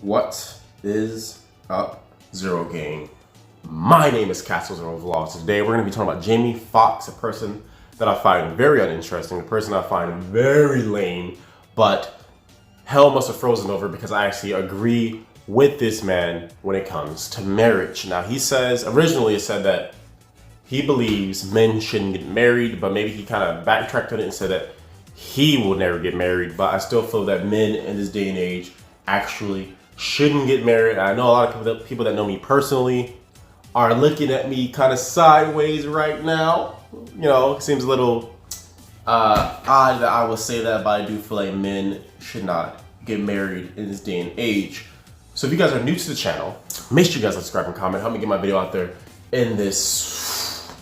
What is up, Zero Gang? My name is Castle Zero Vlogs. Today we're going to be talking about Jamie Foxx, a person that I find very uninteresting, a person I find very lame, but hell must have frozen over because I actually agree with this man when it comes to marriage. Now he says, originally it said that he believes men shouldn't get married, but maybe he kind of backtracked on it and said that he will never get married, but I still feel that men in this day and age actually shouldn't get married. I know a lot of people that know me personally are looking at me kind of sideways right now. You know, it seems a little odd that I will say that, but I do feel like men should not get married in this day and age. So if you guys are new to the channel, make sure you guys subscribe and comment. Help me get my video out there in this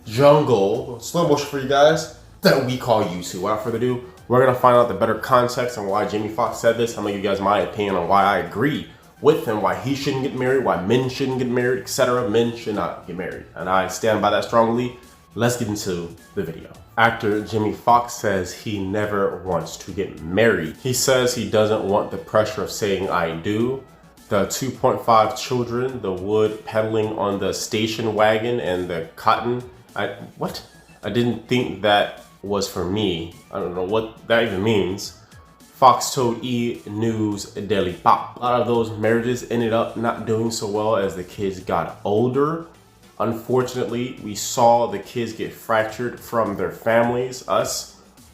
jungle, slow motion for you guys, that we call YouTube. Without further ado, we're gonna find out the better context and why Jamie Foxx said this. I'm gonna give you guys my opinion on why I agree with him, why he shouldn't get married, why men shouldn't get married, etc. Men should not get married, and I stand by that strongly. Let's get into the video. Actor Jamie Foxx says he never wants to get married. He says he doesn't want the pressure of saying I do, the 2.5 children, the wood peddling on the station wagon, and the cotton. I didn't think that was for me. I don't know what that even means. Foxx told E! News Daily Pop. A lot of those marriages ended up not doing so well as the kids got older. Unfortunately, we saw the kids get fractured from their families.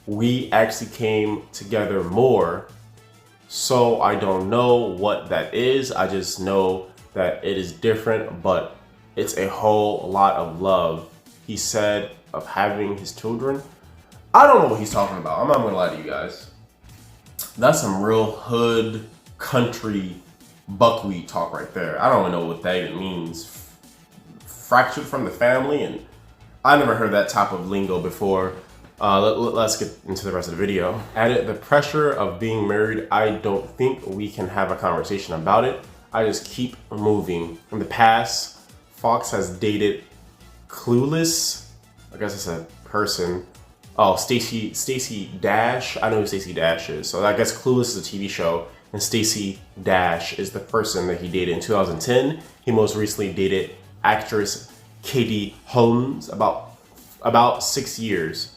We actually came together more. So I don't know what that is. I just know that it is different, but it's a whole lot of love, he said, of having his children. I don't know what he's talking about. I'm not gonna lie to you guys. That's some real hood country buckwheat talk right there. I don't even know what that even means. Fractured from the family, and I never heard that type of lingo before. Let's get into the rest of the video. Added the pressure of being married, I don't think we can have a conversation about it. I just keep moving. In the past, Foxx has dated Clueless, I guess it's a person. Oh, Stacey Dash. I know who Stacey Dash is. So I guess Clueless is a TV show, and Stacey Dash is the person that he dated in 2010. He most recently dated actress Katie Holmes about 6 years.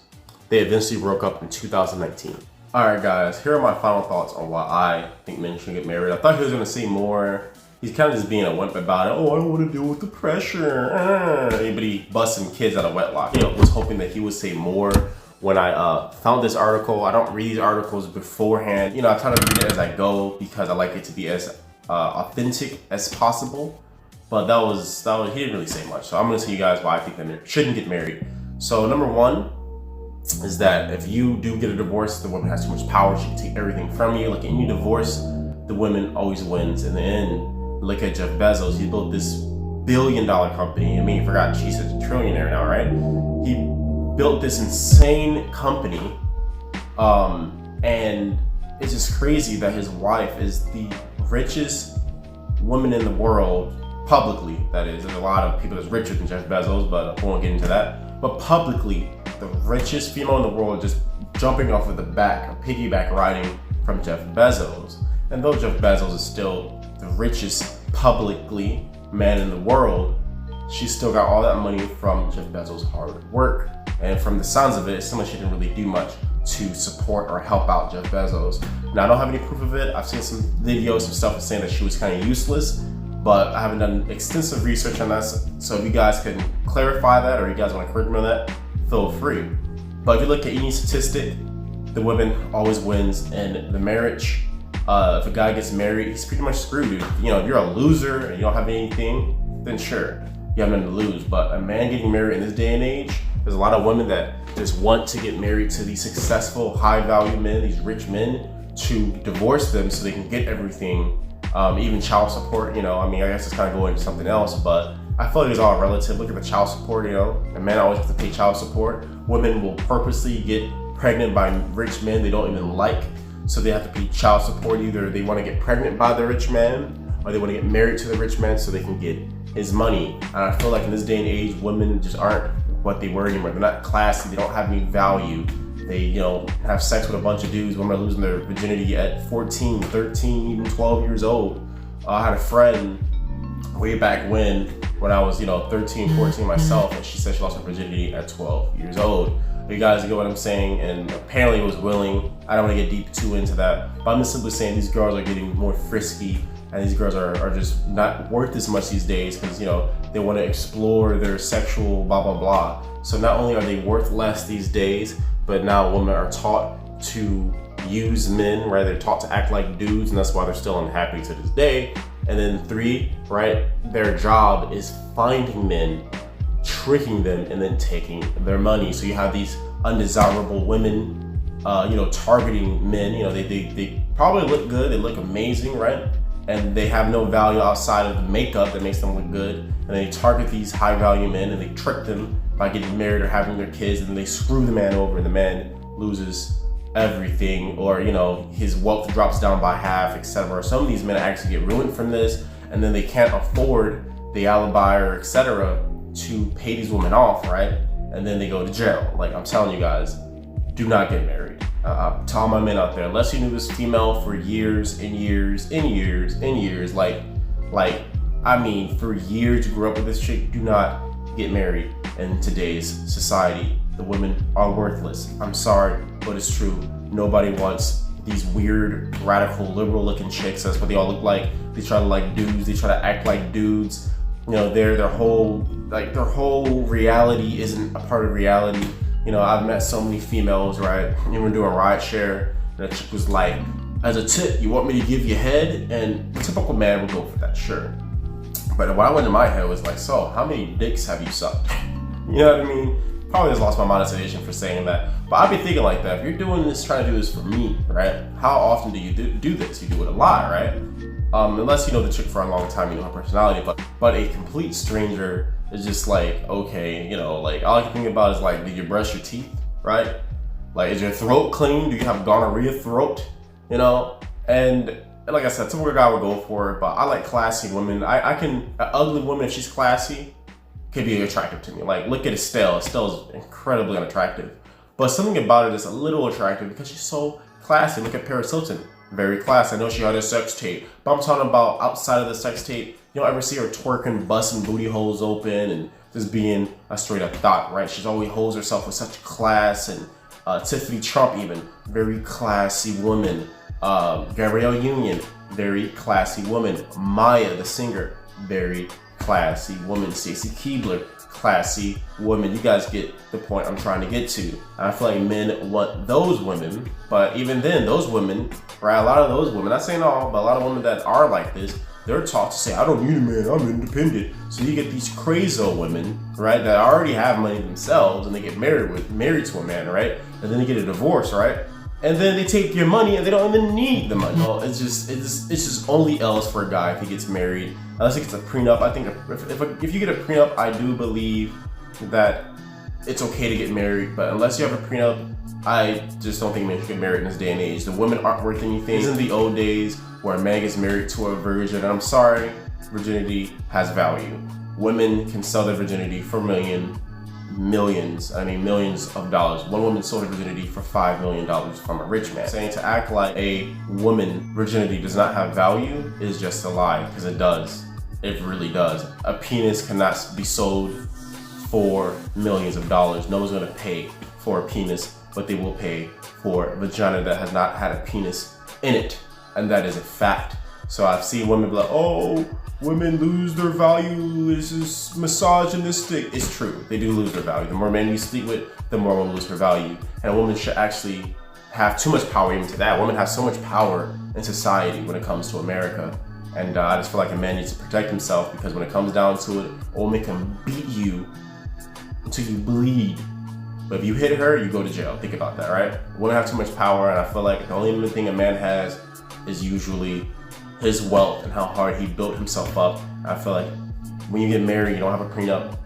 They eventually broke up in 2019. All right, guys, here are my final thoughts on why I think men should get married. I thought he was gonna say more. He's kind of just being a wimp about it. Oh, I don't want to deal with the pressure. Anybody busting kids out of wedlock. You know, was hoping that he would say more. When I found this article, I don't read these articles beforehand. You know, I try to read it as I go because I like it to be as authentic as possible. But that was he didn't really say much. So I'm gonna tell you guys why I think that shouldn't get married. So number one is that if you do get a divorce, the woman has too much power. She can take everything from you. Like any divorce, the woman always wins in the end. Look at Jeff Bezos. He built this billion-dollar company. I mean, you forgot she's a trillionaire now, right? He built this insane company, and it's just crazy that his wife is the richest woman in the world, publicly, that is. There's a lot of people that's richer than Jeff Bezos, but I won't get into that. But publicly, the richest female in the world, just jumping off of the back, a piggyback riding from Jeff Bezos. And though Jeff Bezos is still the richest publicly man in the world, she still got all that money from Jeff Bezos' hard work. And from the sounds of it, it seems like she didn't really do much to support or help out Jeff Bezos. Now, I don't have any proof of it. I've seen some videos, some stuff saying that she was kind of useless, but I haven't done extensive research on that. So if you guys can clarify that, or you guys want to correct me on that, feel free. But if you look at any statistic, the woman always wins in the marriage. If a guy gets married, he's pretty much screwed. You know, if you're a loser and you don't have anything, then sure, you have nothing to lose. But a man getting married in this day and age, there's a lot of women that just want to get married to these successful, high-value men, these rich men, to divorce them so they can get everything, even child support. You know, I mean, I guess it's kind of going into something else, but I feel like it's all relative. Look at the child support. You know, a man always has to pay child support. Women will purposely get pregnant by rich men they don't even like, so they have to pay child support. Either they want to get pregnant by the rich man, or they want to get married to the rich man so they can get his money. And I feel like in this day and age, women just aren't what they were anymore. They're not classy. They don't have any value. They, you know, have sex with a bunch of dudes. Women are losing their virginity at 14, 13, even 12 years old. I had a friend way back when I was, 13, 14 myself, and she said she lost her virginity at 12 years old. You guys get what I'm saying? And apparently it was willing. I don't want to get too into that, but I'm just simply saying these girls are getting more frisky, and these girls are just not worth as much these days because, they want to explore their sexual blah, blah, blah. So not only are they worth less these days, but now women are taught to use men, right? They're taught to act like dudes, and that's why they're still unhappy to this day. And then 3, right? Their job is finding men, tricking them, and then taking their money. So you have these undesirable women, targeting men. They probably look good, they look amazing, right? And they have no value outside of the makeup that makes them look good. And they target these high value men and they trick them by getting married or having their kids, and then they screw the man over and the man loses everything, or his wealth drops down by half, etc. Some of these men actually get ruined from this, and then they can't afford the alibi or etc. to pay these women off, right? And then they go to jail. Like, I'm telling you guys, do not get married. To all my men out there, unless you knew this female for years and years and years and years, for years you grew up with this chick, do not get married in today's society. The women are worthless. I'm sorry, but it's true. Nobody wants these weird, radical, liberal looking chicks. That's what they all look like. They try to like dudes. They try to act like dudes. Their whole reality isn't a part of reality. I've met so many females, right? Even doing ride share, and a chick was like, as a tip, you want me to give you head? And a typical man would go for that, sure. But what I went in my head was like, so how many dicks have you sucked? You know what I mean? Probably just lost my monetization for saying that. But I'd be thinking like that, if you're doing this, trying to do this for me, right? How often do you do this? You do it a lot, right? Unless you know the chick for a long time, you know her personality, but a complete stranger is just like, okay, all I can think about is like, did you brush your teeth, right? Like, is your throat clean? Do you have gonorrhea throat? And like I said, typical guy would go for it, but I like classy women. An ugly woman, if she's classy, could be attractive to me. Like, look at Estelle. Estelle is incredibly unattractive, but something about it is a little attractive because she's so classy. Look at Paris Hilton. Very classy. I know she had a sex tape, but I'm talking about outside of the sex tape. You don't ever see her twerking, busting booty holes open, and just being a straight up thought, right? She's always holds herself with such class. And Tiffany Trump, even, very classy woman. Gabrielle Union, very classy woman. Maya, the singer, very classy woman. Stacy Keibler, classy woman. You guys get the point I'm trying to get to. I feel like men want those women, but even then, those women, right? A lot of those women, not saying all, but a lot of women that are like this, they're taught to say, I don't need a man, I'm independent. So you get these crazo women, right, that already have money themselves, and they get married to a man, right? And then they get a divorce, right? And then they take your money and they don't even need the money. No, it's just only L's for a guy if he gets married. Unless he gets a prenup. I think if you get a prenup, I do believe that it's okay to get married. But unless you have a prenup, I just don't think men should get married in this day and age. The women aren't worth anything. This isn't the old days where a man gets married to a virgin. And I'm sorry, virginity has value. Women can sell their virginity for millions of dollars. One woman sold her virginity for $5 million from a rich man. Saying to act like a woman virginity does not have value is just a lie, because it does. It really does. A penis cannot be sold for millions of dollars. No one's gonna pay for a penis, but they will pay for a vagina that has not had a penis in it. And that is a fact. So I've seen women be like, oh, women lose their value, this is misogynistic. It's true, they do lose their value. The more men you sleep with, the more women lose her value. And a woman should actually have too much power even to that. Women have so much power in society when it comes to America. And I just feel like a man needs to protect himself, because when it comes down to it, a woman can beat you until you bleed. But if you hit her, you go to jail. Think about that, right? Women have too much power, and I feel like the only thing a man has is usually his wealth and how hard he built himself up. I feel like when you get married, you don't have a prenup,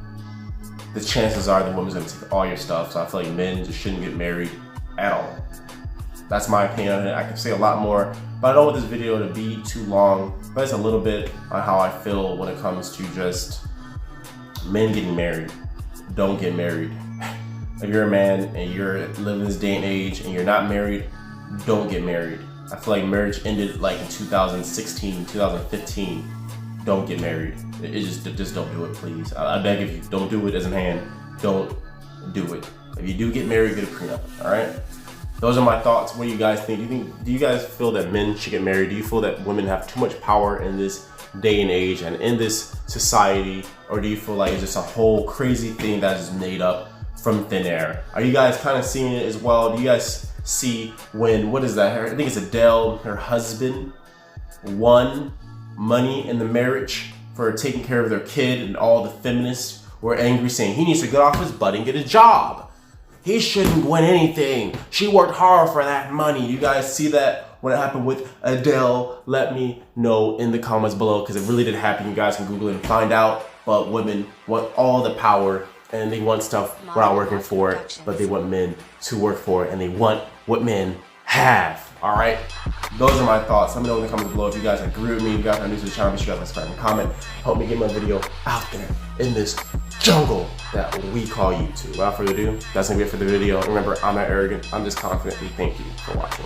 the chances are the woman's gonna take all your stuff. So I feel like men just shouldn't get married at all. That's my opinion on it. I can say a lot more, but I don't want this video to be too long, but it's a little bit on how I feel when it comes to just men getting married. Don't get married. If you're a man and you're living this day and age and you're not married, don't get married. I feel like marriage ended like in 2016, 2015. Don't get married. It just don't do it, please. I beg of you, don't do it as in hand. Don't do it. If you do get married, get a prenup, all right? Those are my thoughts. What do you guys think? Do you guys feel that men should get married? Do you feel that women have too much power in this day and age and in this society? Or do you feel like it's just a whole crazy thing that is made up from thin air? Are you guys kind of seeing it as well? Do you guys see when, what is that? I think it's Adele, her husband won money in the marriage for taking care of their kid, and all the feminists were angry saying he needs to get off his butt and get a job. He shouldn't win anything. She worked hard for that money. You guys see that when it happened with Adele? Let me know in the comments below, because it really did happen. You guys can Google it and find out. But women want all the power, and they want stuff without working for it, but they want men to work for it, and they want what men have. All right, those are my thoughts. Let me know in the comments below if you guys agree with me. If you guys are new to the channel, make sure you guys subscribe and comment. Help me get my video out there in this jungle that we call YouTube. Without further ado, that's gonna be it for the video. Remember, I'm not arrogant, I'm just confident, and thank you for watching.